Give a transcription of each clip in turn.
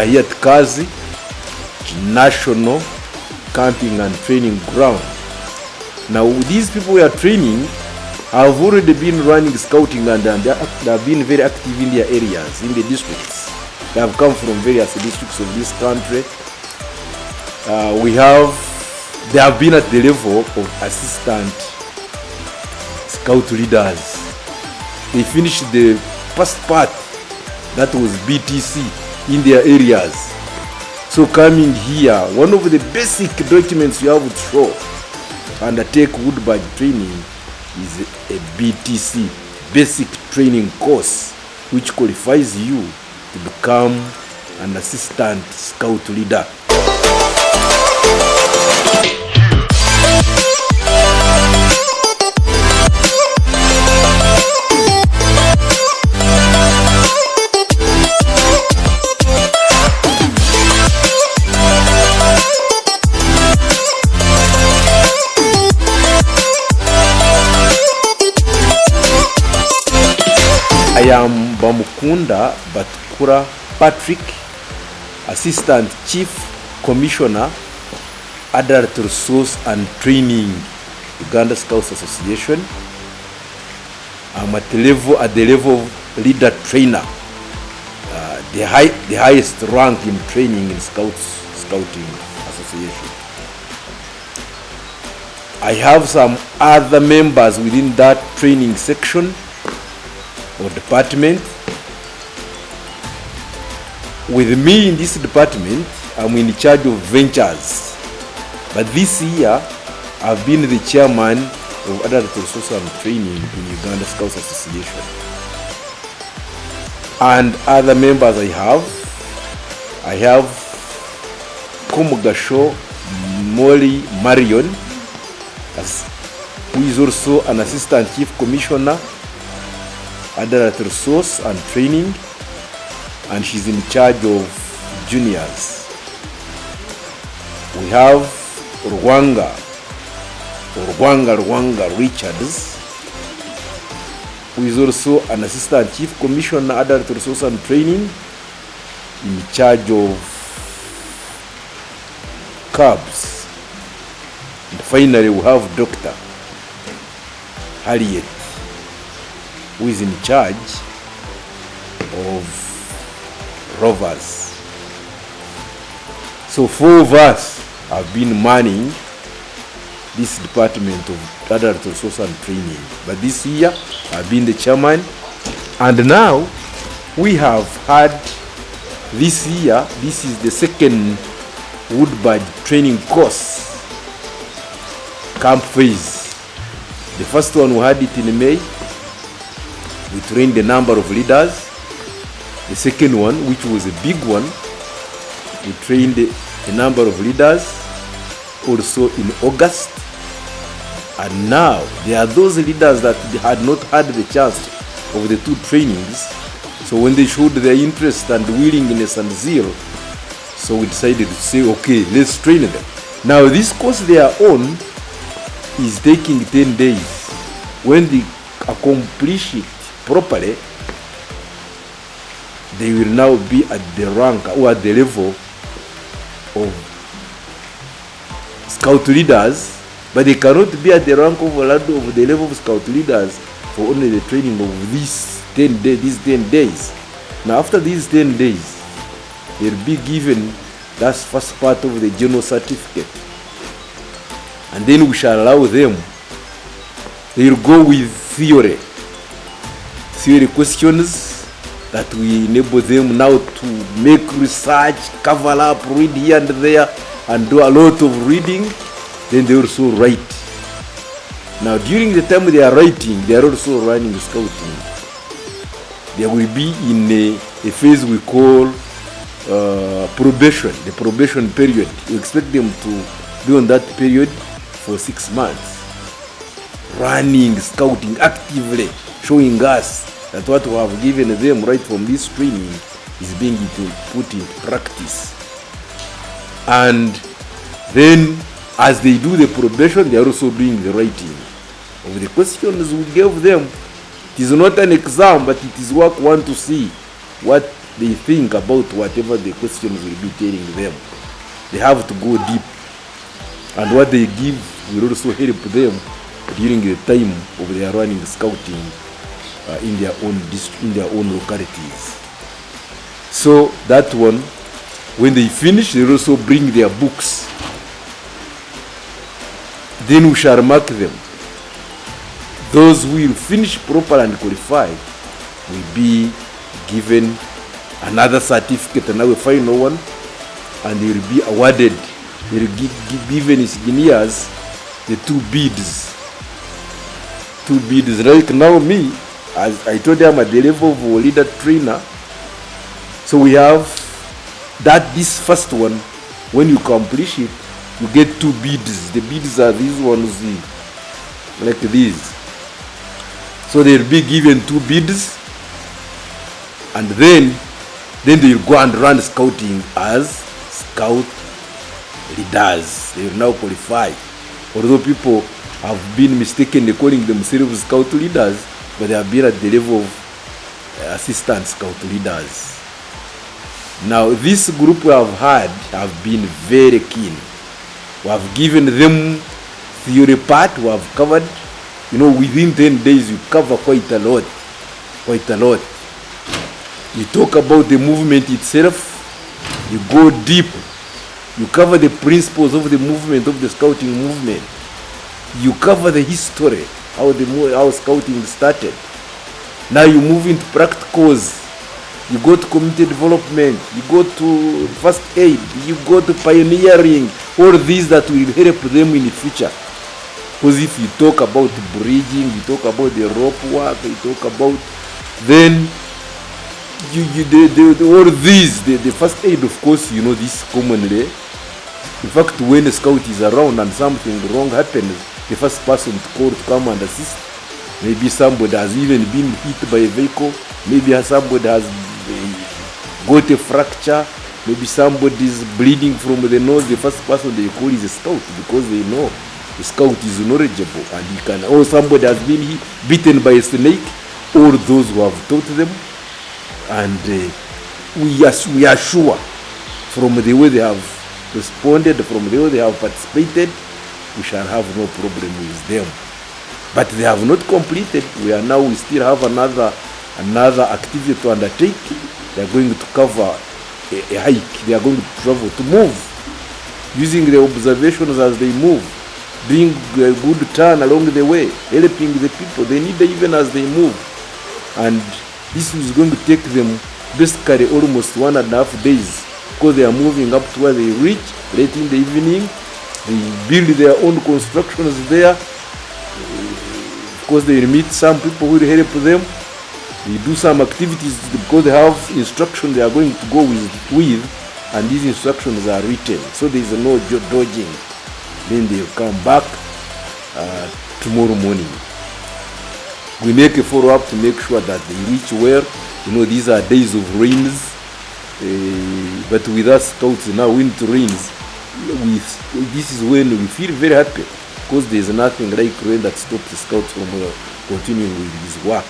here at Kazi National Camping and Training Ground. Now these people we are training have already been running scouting and they have been very active in their areas, in the districts. They have come from various districts of this country. They have been at the level of assistant scout leaders. They finished the first part, that was BTC, in their areas. So coming here, one of the basic documents you have to show undertake wood badge training is a BTC, basic training course, which qualifies you to become an assistant scout leader. I am Bamukunda Batukura Patrick, Assistant Chief Commissioner, Adult Resource and Training, Uganda Scouts Association. I'm at the level of leader trainer, the highest rank in training in Scouting Association. I have some other members within that training section or department. With me in this department, I'm in charge of ventures. But this year, I've been the chairman of Adult Resource and Training in Uganda Scouts Association. And other members I have Komugasho Moli Marion, who is also an Assistant Chief Commissioner, Adult Resource and Training, and she's in charge of juniors. We have Rwanga Richards, who is also an Assistant Chief Commissioner, Adult Resource and Training, in charge of CABs. And finally, we have Dr. Harriet, who is in charge of rovers. So 4 of us have been manning this department of Adult Resource and Training. But this year I've been the chairman, and now we have had this year, this is the second wood badge training course, camp phase. The first one we had it in May. We trained a number of leaders. The second one, which was a big one, we trained a number of leaders also in August. And now there are those leaders that had not had the chance of the 2 trainings. So when they showed their interest and willingness and zeal, so we decided to say, okay, let's train them. Now this course they are on is taking 10 days. When they accomplish it properly, they will now be at the rank or at the level of scout leaders, but they cannot be at the rank of the level of scout leaders for only the training of these 10 days. Now after these 10 days, they'll be given that first part of the general certificate, and then we shall allow them, they'll go with theory questions that we enable them now to make research, cover up, read here and there, and do a lot of reading. Then they also write. Now during the time they are writing, they are also running scouting. They will be in a phase we call probation, the probation period. We expect them to be on that period for 6 months, running, scouting actively, showing us that what we have given them right from this training is being put in practice. And then as they do the probation, they are also doing the writing of the questions we gave them. It is not an exam, but it is work we want to see what they think about whatever the questions will be telling them. They have to go deep, and what they give will also help them during the time of their running scouting in their own localities. So that one, when they finish, they also bring their books. Then we shall mark them. Those who will finish proper and qualify will be given another certificate, another final one, and they will be awarded. They will be given engineers the 2 beads. 2 beads. Like now me, as I told you, I'm at the level of leader trainer. So we have that this first one, when you accomplish it, you get 2 beads. The beads are these ones, like these. So they'll be given 2 beads, and then they'll go and run scouting as scout leaders. They will now qualify. Although people have been mistakenly calling themselves scout leaders, but they have been at the level of assistant scout leaders. Now this group we have been very keen. We have given them theory part, we have covered, within 10 days you cover quite a lot. You talk about the movement itself, you go deep, you cover the principles of the movement, of the scouting movement, you cover the history, how scouting started. Now you move into practicals, you go to community development, you go to first aid, you go to pioneering, all these that will help them in the future. Because if you talk about bridging, you talk about the rope work, you talk about, then all these, the first aid, of course, this commonly. In fact, when a scout is around and something wrong happens, the first person to call to come and assist, maybe somebody has even been hit by a vehicle, maybe somebody has got a fracture, maybe somebody is bleeding from the nose, the first person they call is a scout, because they know the scout is knowledgeable, and he can, or somebody has been bitten by a snake, or those who have taught them, and we are sure from the way they have responded, from the way they have participated, we shall have no problem with them. But they have not completed. We still have another activity to undertake. They are going to cover a hike. They are going to travel, to move, using the observations as they move, doing a good turn along the way, helping the people they need even as they move. And this is going to take them basically almost 1.5 days, because they are moving up to where they reach late in the evening. They build their own constructions there. Because they meet some people who will help them. They do some activities because they have instructions they are going to go with, and these instructions are written. So there is no dodging. Then they will come back tomorrow morning. We make a follow-up to make sure that they reach where, these are days of rains. But with us scouts now, when it rains, this is when we feel very happy, because there is nothing like rain that stops the scouts from continuing with his work.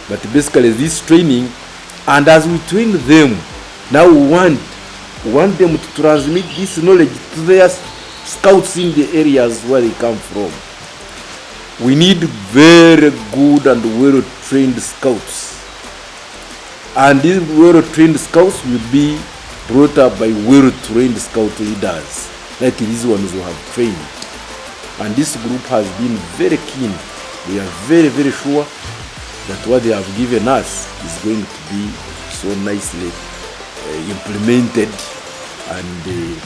But basically this training, and as we train them, now we want them to transmit this knowledge to their scouts in the areas where they come from. We need very good and well-trained scouts. And these well-trained scouts will be brought up by well-trained scout leaders, like these ones who have trained. And this group has been very keen. We are very, very sure that what they have given us is going to be so nicely implemented, and they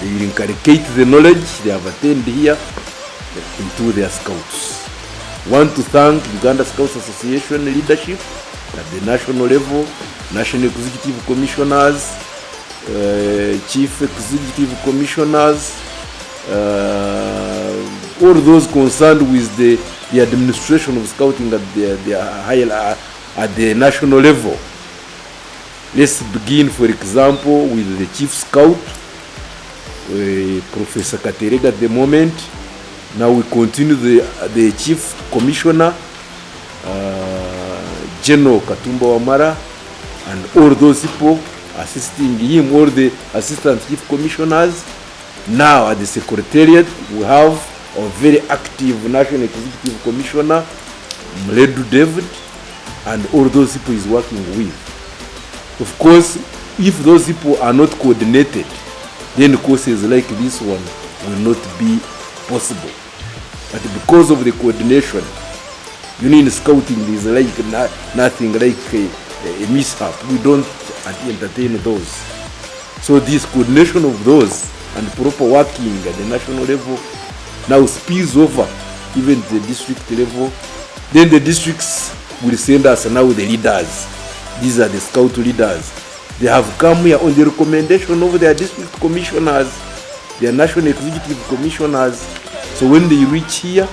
will inculcate the knowledge they have attained here into their scouts. I want to thank Uganda Scouts Association leadership at the national level, National Executive Commissioners, Chief Executive Commissioners, all those concerned with the administration of scouting at the national level. Let's begin, for example, with the Chief Scout, Professor Katerega at the moment. Now we continue the Chief Commissioner, General Katumba Wamara, and all those people assisting him, all the assistant chief commissioners. Now at the secretariat we have a very active national executive commissioner, Mledu David, and all those people he's working with. Of course, if those people are not coordinated, then courses like this one will not be possible. But because of the coordination, Union Scouting is like nothing like a mishap. We don't entertain those. So this coordination of those and proper working at the national level now spills over even the district level. Then the districts will send us now the leaders. These are the scout leaders. They have come here on the recommendation of their district commissioners, their national executive commissioners. So when they reach here,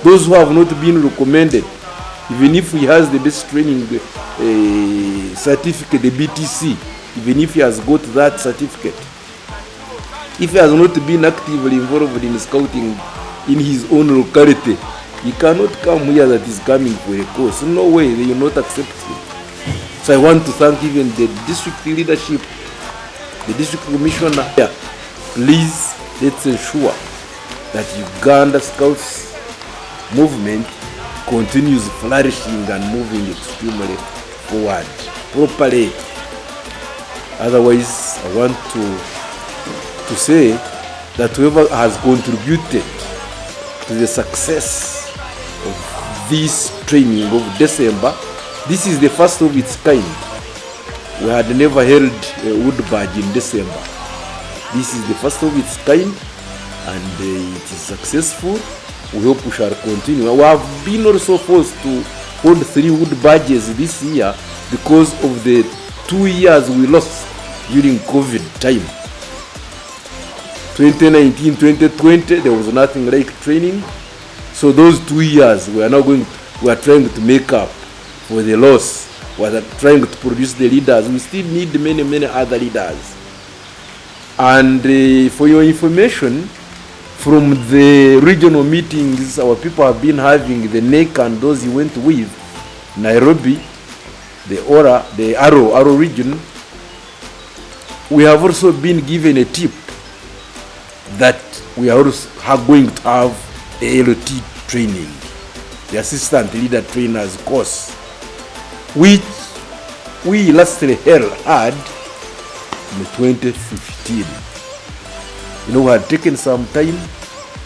those who have not been recommended, even if he has the best training certificate, the BTC, even if he has got that certificate, if he has not been actively involved in scouting in his own locality, he cannot come here that is coming for a course. No way, they will not accept him. So I want to thank even the district leadership, the district commissioner. Yeah, please, let's ensure that Uganda Scouts movement continues flourishing and moving extremely forward properly. Otherwise, I want to say that whoever has contributed to the success of this training of December, this is the first of its kind. We had never held a wood badge in December. This is the first of its kind, and it is successful. We hope we shall continue. We have been also forced to hold 3 wood badges this year because of the 2 years we lost during COVID time. 2019, 2020, there was nothing like training. So those 2 years we are trying to make up for the loss. We are trying to produce the leaders. We still need many other leaders. And for your information, from the regional meetings our people have been having, the NEC and those you went with, Nairobi, the Arrow region, we have also been given a tip that we are also going to have a LT training, the assistant leader trainers course, which we lastly had in 2015. You know, we had taken some time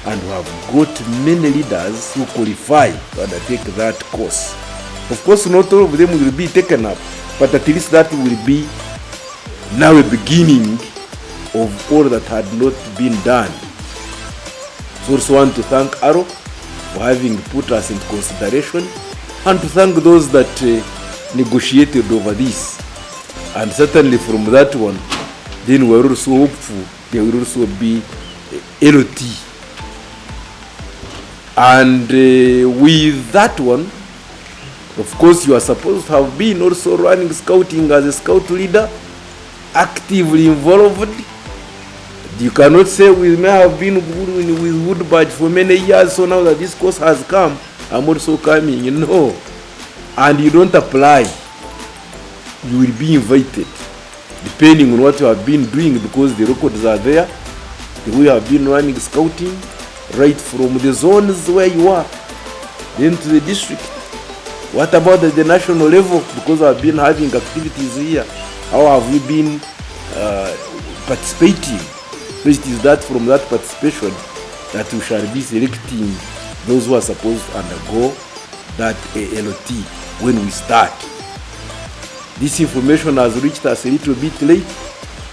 and we have got many leaders who qualify to undertake that course. Of course, not all of them will be taken up, but at least that will be now a beginning of all that had not been done. So I also want to thank Arrow for having put us into consideration, and to thank those that negotiated over this. And certainly from that one, then we're also hopeful there will also be LT. And with that one, of course, you are supposed to have been also running scouting as a scout leader, actively involved. You cannot say we may have been with wood badge for many years, so now that this course has come, I'm also coming. You know, and you don't apply, you will be invited, depending on what you have been doing, because the records are there. We have been running scouting right from the zones where you are, then to the district. What about at the national level? Because I've been having activities here. How have we been participating? So it is that from that participation that we shall be selecting those who are supposed to undergo that ALT when we start. This information has reached us a little bit late,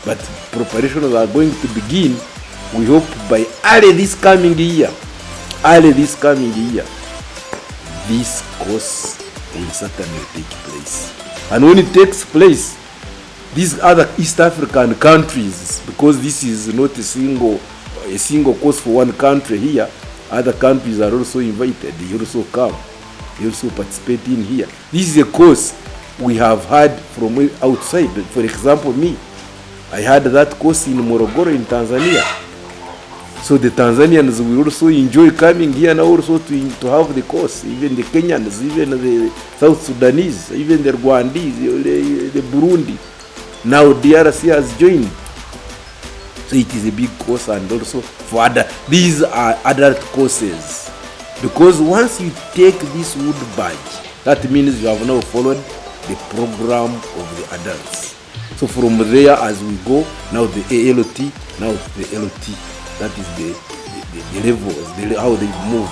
but preparations are going to begin. We hope by early this coming year, this course will certainly take place. And when it takes place, these other East African countries, because this is not a single course for one country here, other countries are also invited. They also come, they also participate in here. This is a course we have had from outside. For example, me, I had that course in Morogoro in Tanzania. So the Tanzanians will also enjoy coming here now also to have the course. Even the Kenyans, even the South Sudanese, even the Rwandese, the Burundi. Now DRC has joined. So it is a big course, and also for these are adult courses. Because once you take this wood badge, that means you have now followed the program of the adults. So from there, as we go, now the ALT, now the LT. That is the levels, how they move.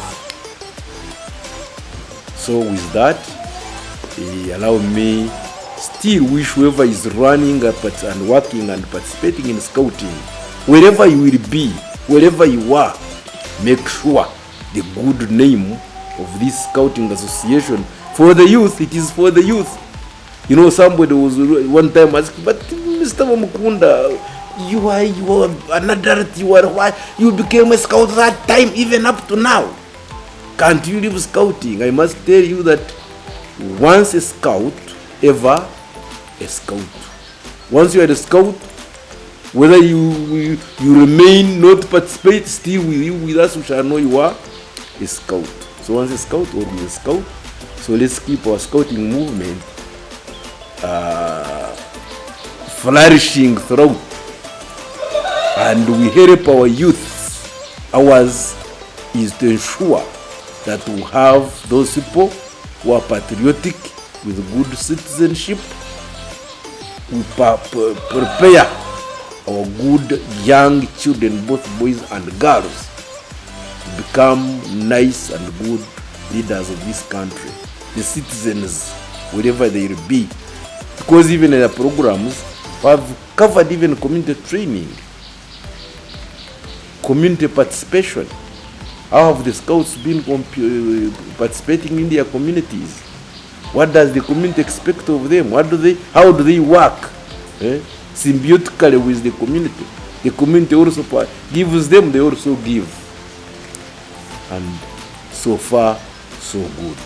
So with that, allow me still wish whoever is running and working and participating in scouting, wherever you will be, wherever you are, make sure the good name of this scouting association for the youth. It is for the youth. You know, somebody was one time asking, but Mr. Mukunda, you are an adult, why you became a scout that time, even up to now? Can't you leave scouting? I must tell you that once a scout, ever a scout. Once you are a scout, whether you remain not participate, still with us, we shall know you are a scout. So once a scout, always a scout. So let's keep our scouting movement flourishing throughout. And we help our youth. Ours is to ensure that we have those people who are patriotic with good citizenship. We prepare our good young children, both boys and girls, to become nice and good leaders of this country, the citizens, wherever they will be. Because even in the programs, we have covered even community training, community participation. How have the scouts been participating in their communities? What does the community expect of them? How do they work symbiotically with the community? The community also gives them, they also give. And so far, so good.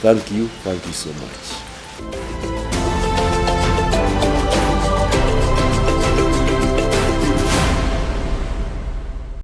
Thank you so much.